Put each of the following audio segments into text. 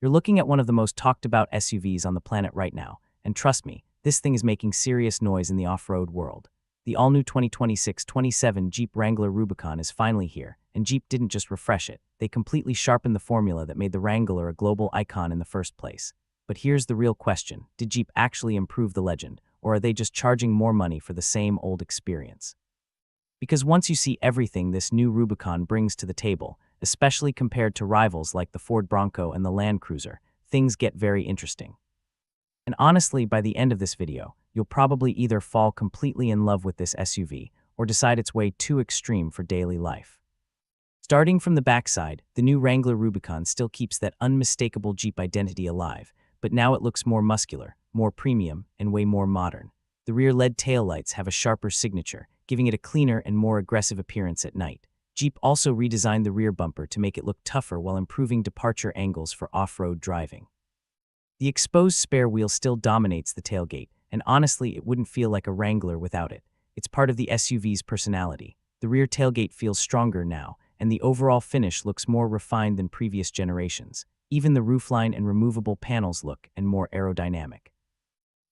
You're looking at one of the most talked about SUVs on the planet right now, and trust me, this thing is making serious noise in the off-road world. The all-new 2026-27 Jeep Wrangler Rubicon is finally here, and Jeep didn't just refresh it, they completely sharpened the formula that made the Wrangler a global icon in the first place. But here's the real question: did Jeep actually improve the legend, or are they just charging more money for the same old experience? Because once you see everything this new Rubicon brings to the table, especially compared to rivals like the Ford Bronco and the Land Cruiser, things get very interesting. And honestly, by the end of this video, you'll probably either fall completely in love with this SUV or decide it's way too extreme for daily life. Starting from the backside, the new Wrangler Rubicon still keeps that unmistakable Jeep identity alive, but now it looks more muscular, more premium, and way more modern. The rear LED taillights have a sharper signature, giving it a cleaner and more aggressive appearance at night. Jeep also redesigned the rear bumper to make it look tougher while improving departure angles for off-road driving. The exposed spare wheel still dominates the tailgate, and honestly, it wouldn't feel like a Wrangler without it. It's part of the SUV's personality. The rear tailgate feels stronger now, and the overall finish looks more refined than previous generations. Even the roofline and removable panels look and more aerodynamic.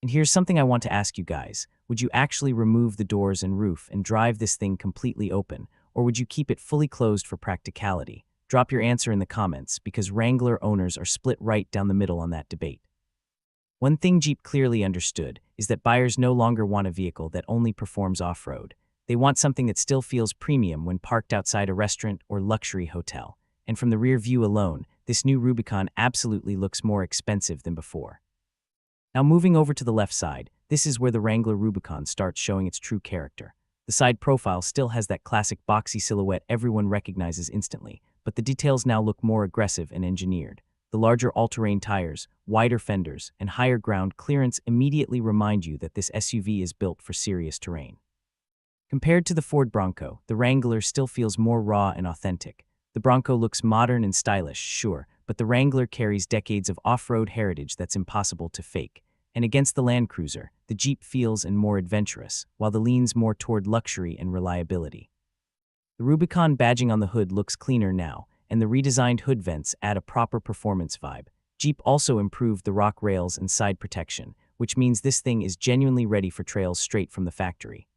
And here's something I want to ask you guys. Would you actually remove the doors and roof and drive this thing completely open, or would you keep it fully closed for practicality? Drop your answer in the comments, because Wrangler owners are split right down the middle on that debate. One thing Jeep clearly understood is that buyers no longer want a vehicle that only performs off-road. They want something that still feels premium when parked outside a restaurant or luxury hotel. And from the rear view alone, this new Rubicon absolutely looks more expensive than before. Now moving over to the left side, this is where the Wrangler Rubicon starts showing its true character. The side profile still has that classic boxy silhouette everyone recognizes instantly, but the details now look more aggressive and engineered. The larger all-terrain tires, wider fenders, and higher ground clearance immediately remind you that this SUV is built for serious terrain. Compared to the Ford Bronco, the Wrangler still feels more raw and authentic. The Bronco looks modern and stylish, sure, but the Wrangler carries decades of off-road heritage that's impossible to fake. And against the Land Cruiser, the Jeep feels and more adventurous, while the leans more toward luxury and reliability. The Rubicon badging on the hood looks cleaner now, and the redesigned hood vents add a proper performance vibe. Jeep also improved the rock rails and side protection, which means this thing is genuinely ready for trails straight from the factory.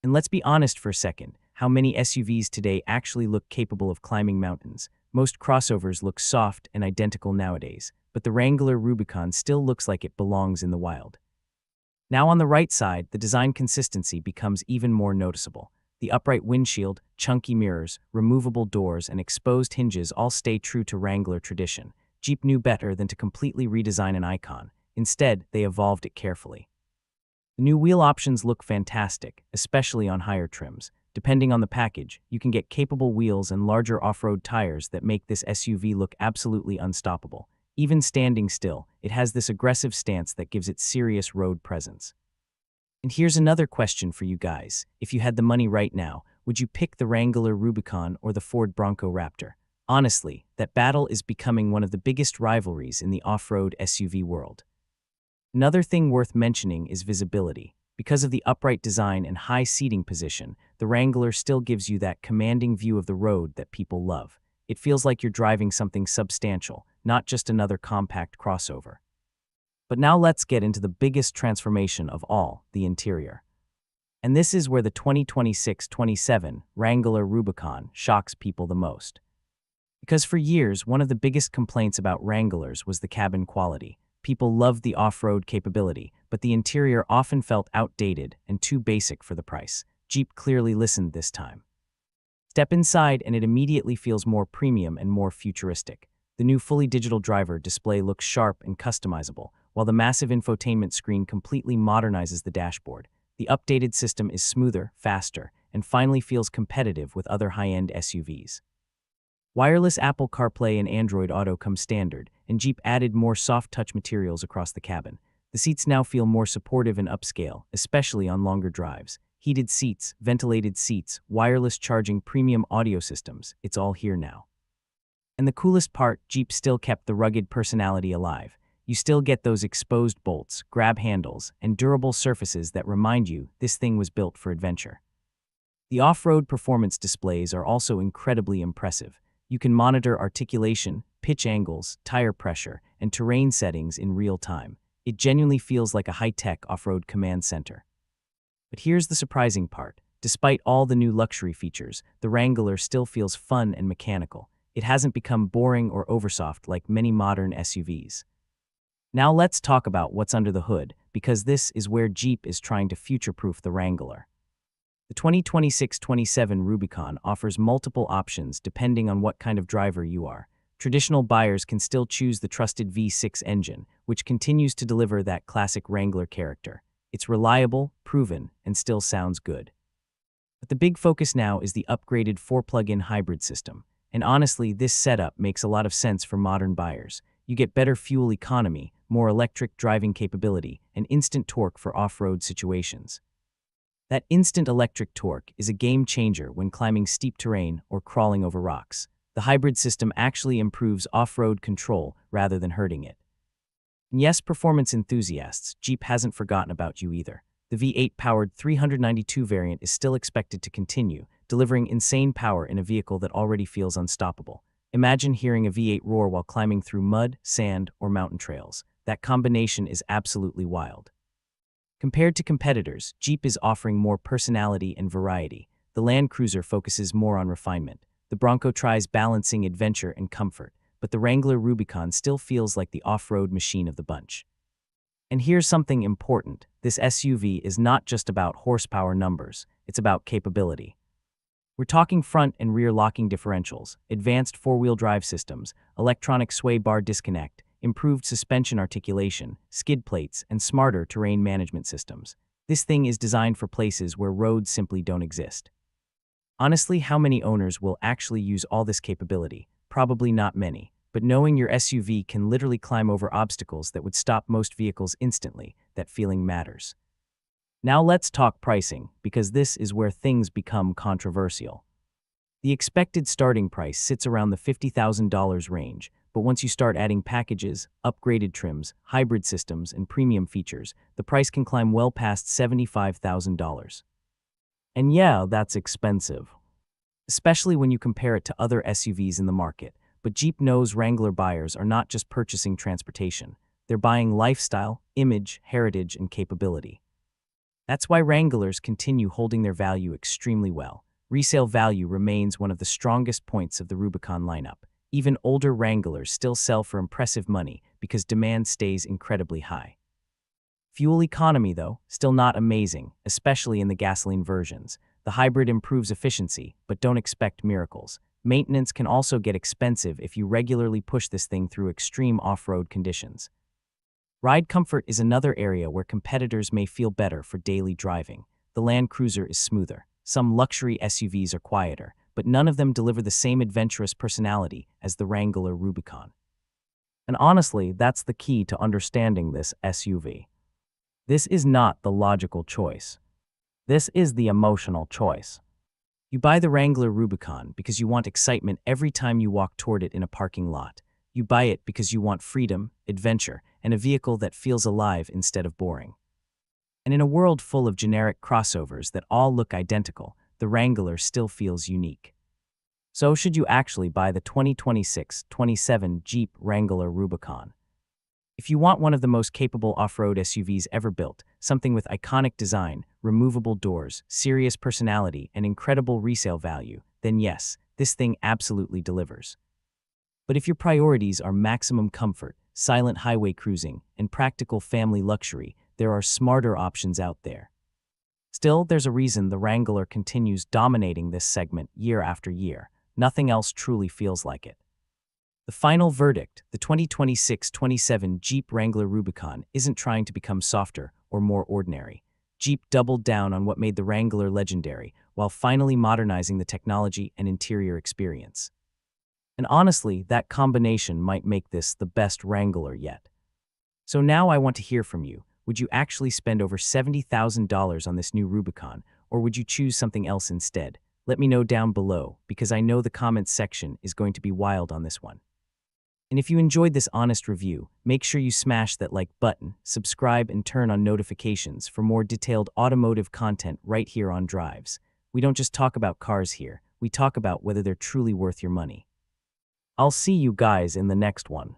And let's be honest for a second, how many SUVs today actually look capable of climbing mountains? Most crossovers look soft and identical nowadays, but the Wrangler Rubicon still looks like it belongs in the wild. Now on the right side, the design consistency becomes even more noticeable. The upright windshield, chunky mirrors, removable doors, and exposed hinges all stay true to Wrangler tradition. Jeep knew better than to completely redesign an icon. Instead, they evolved it carefully. The new wheel options look fantastic, especially on higher trims. Depending on the package, you can get capable wheels and larger off-road tires that make this SUV look absolutely unstoppable. Even standing still, it has this aggressive stance that gives it serious road presence. And here's another question for you guys. If you had the money right now, would you pick the Wrangler Rubicon or the Ford Bronco Raptor? Honestly, that battle is becoming one of the biggest rivalries in the off-road SUV world. Another thing worth mentioning is visibility. Because of the upright design and high seating position, the Wrangler still gives you that commanding view of the road that people love. It feels like you're driving something substantial, not just another compact crossover. But now let's get into the biggest transformation of all, the interior. And this is where the 2026-27 Wrangler Rubicon shocks people the most. Because for years, one of the biggest complaints about Wranglers was the cabin quality. People loved the off-road capability, but the interior often felt outdated and too basic for the price. Jeep clearly listened this time. Step inside and it immediately feels more premium and more futuristic. The new fully digital driver display looks sharp and customizable, while the massive infotainment screen completely modernizes the dashboard. The updated system is smoother, faster, and finally feels competitive with other high-end SUVs. Wireless Apple CarPlay and Android Auto come standard, and Jeep added more soft-touch materials across the cabin. The seats now feel more supportive and upscale, especially on longer drives. Heated seats, ventilated seats, wireless charging, premium audio systems, it's all here now. And the coolest part, Jeep still kept the rugged personality alive. You still get those exposed bolts, grab handles, and durable surfaces that remind you this thing was built for adventure. The off-road performance displays are also incredibly impressive. You can monitor articulation, pitch angles, tire pressure, and terrain settings in real time. It genuinely feels like a high-tech off-road command center. But here's the surprising part. Despite all the new luxury features, the Wrangler still feels fun and mechanical. It hasn't become boring or oversoft like many modern SUVs. Now let's talk about what's under the hood, because this is where Jeep is trying to future-proof the Wrangler. The 2026-27 Rubicon offers multiple options depending on what kind of driver you are. Traditional buyers can still choose the trusted V6 engine, which continues to deliver that classic Wrangler character. It's reliable, proven, and still sounds good. But the big focus now is the upgraded 4-plug-in hybrid system. And honestly, this setup makes a lot of sense for modern buyers. You get better fuel economy, more electric driving capability, and instant torque for off-road situations. That instant electric torque is a game changer when climbing steep terrain or crawling over rocks. The hybrid system actually improves off-road control rather than hurting it. And yes, performance enthusiasts, Jeep hasn't forgotten about you either. The V8-powered 392 variant is still expected to continue, delivering insane power in a vehicle that already feels unstoppable. Imagine hearing a V8 roar while climbing through mud, sand, or mountain trails. That combination is absolutely wild. Compared to competitors, Jeep is offering more personality and variety. The Land Cruiser focuses more on refinement. The Bronco tries balancing adventure and comfort, but the Wrangler Rubicon still feels like the off-road machine of the bunch. And here's something important. This SUV is not just about horsepower numbers, it's about capability. We're talking front and rear locking differentials, advanced four-wheel drive systems, electronic sway bar disconnect, improved suspension articulation, skid plates, and smarter terrain management systems. This thing is designed for places where roads simply don't exist. Honestly, how many owners will actually use all this capability? Probably not many. But knowing your SUV can literally climb over obstacles that would stop most vehicles instantly, that feeling matters. Now let's talk pricing, because this is where things become controversial. The expected starting price sits around the $50,000 range, but once you start adding packages, upgraded trims, hybrid systems, and premium features, the price can climb well past $75,000. And yeah, that's expensive, especially when you compare it to other SUVs in the market. But Jeep knows Wrangler buyers are not just purchasing transportation. They're buying lifestyle, image, heritage, and capability. That's why Wranglers continue holding their value extremely well. Resale value remains one of the strongest points of the Rubicon lineup. Even older Wranglers still sell for impressive money because demand stays incredibly high. Fuel economy, though, still not amazing, especially in the gasoline versions. The hybrid improves efficiency, but don't expect miracles. Maintenance can also get expensive if you regularly push this thing through extreme off-road conditions. Ride comfort is another area where competitors may feel better for daily driving. The Land Cruiser is smoother. Some luxury SUVs are quieter, but none of them deliver the same adventurous personality as the Wrangler Rubicon. And honestly, that's the key to understanding this SUV. This is not the logical choice. This is the emotional choice. You buy the Wrangler Rubicon because you want excitement every time you walk toward it in a parking lot. You buy it because you want freedom, adventure, and a vehicle that feels alive instead of boring. And in a world full of generic crossovers that all look identical, the Wrangler still feels unique. So should you actually buy the 2026-27 Jeep Wrangler Rubicon? If you want one of the most capable off-road SUVs ever built, something with iconic design, removable doors, serious personality, and incredible resale value, then yes, this thing absolutely delivers. But if your priorities are maximum comfort, silent highway cruising, and practical family luxury, there are smarter options out there. Still, there's a reason the Wrangler continues dominating this segment year after year. Nothing else truly feels like it. The final verdict, the 2026-27 Jeep Wrangler Rubicon, isn't trying to become softer or more ordinary. Jeep doubled down on what made the Wrangler legendary, while finally modernizing the technology and interior experience. And honestly, that combination might make this the best Wrangler yet. So now I want to hear from you. Would you actually spend over $70,000 on this new Rubicon, or would you choose something else instead? Let me know down below, because I know the comments section is going to be wild on this one. And if you enjoyed this honest review, make sure you smash that like button, subscribe, and turn on notifications for more detailed automotive content right here on Drives. We don't just talk about cars here, we talk about whether they're truly worth your money. I'll see you guys in the next one.